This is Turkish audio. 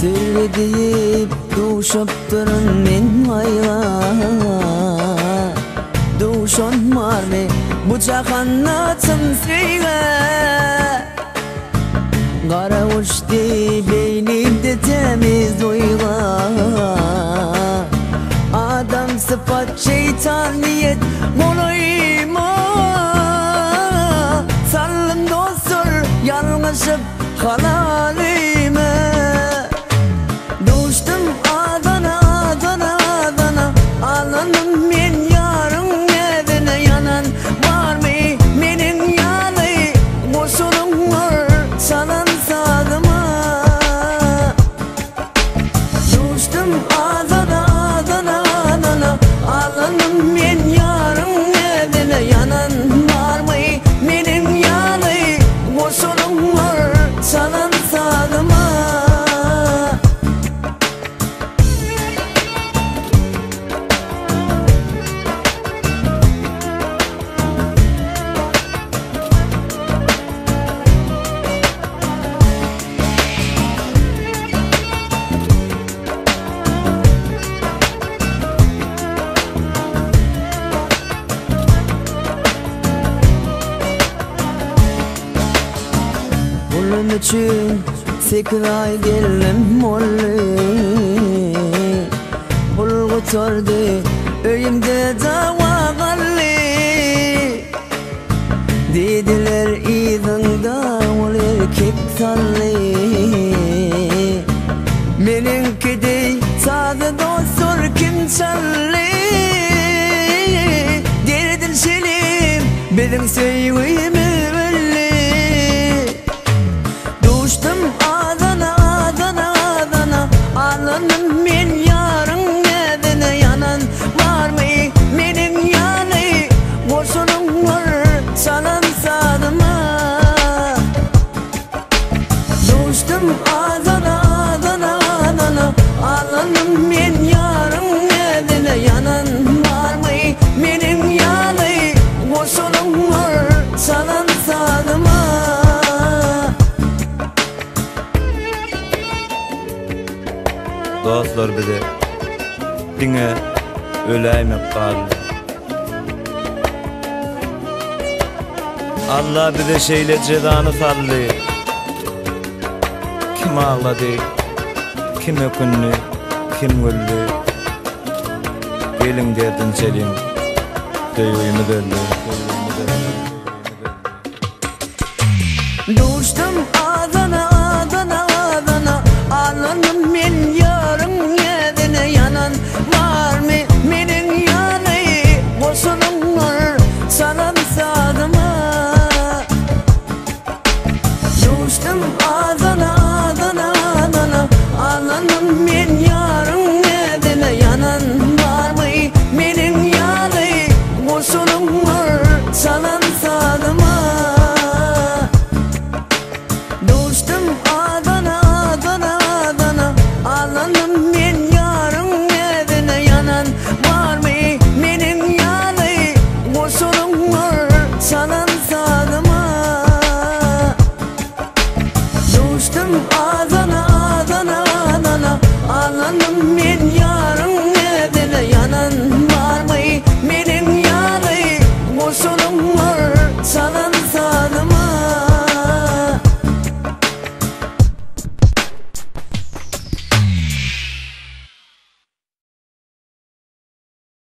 Sirri deyip duşup durun men hayra Duşon var mı bu cahanda tımsıyla Kara uçtu beynimde temiz duygular Adam sıfat şeytan niyet olayma Sarılın dostur yanlışıp halalime Düştüm Adana Adana Adana Alanım men yarın evine yanan var mı menin yanı boşunum var sanan sadıma Düştüm Adana Adana Adana Alanım men yarın evine yanan var mı menin yanı boşunum var sanan sadıma Bunun için sekray geldim molli Bulgu tordu öyümde dava galli Dediler idında ol erkek salli Meninki dey sağda dostur kim çalli Derdin şelim benim sevgimi Düştüm Adana Adana Adana Alanım men yarın evine yanan var mı menin yanı boşunum var sanan sadıma Düştüm Adana Adana Adana Alanım men yarın evine yanan var mı menin yanı boşunum var sanan sadıma Dostlar bize dine öleymek kaldı Allah bize şeyle cezanı sallı Kim ağladı, kim ökündü, kim güldü Gelin derdin çelin, dövüyümü döndü Düştüm Adana Adana Adana Alanım men yarın evine yanan var mı menin yanı boşunum var sanan sadıma Düştüm Adana Adana Adana Alanım men yarın evine yanan var mı menin yanı boşunum var sanan sadıma Düştüm Adana Adana Adana Alanım men yarın evine yanan var mı menin yanı boşunum var sanan sadıma Düştüm Adana Adana Adana Alanım men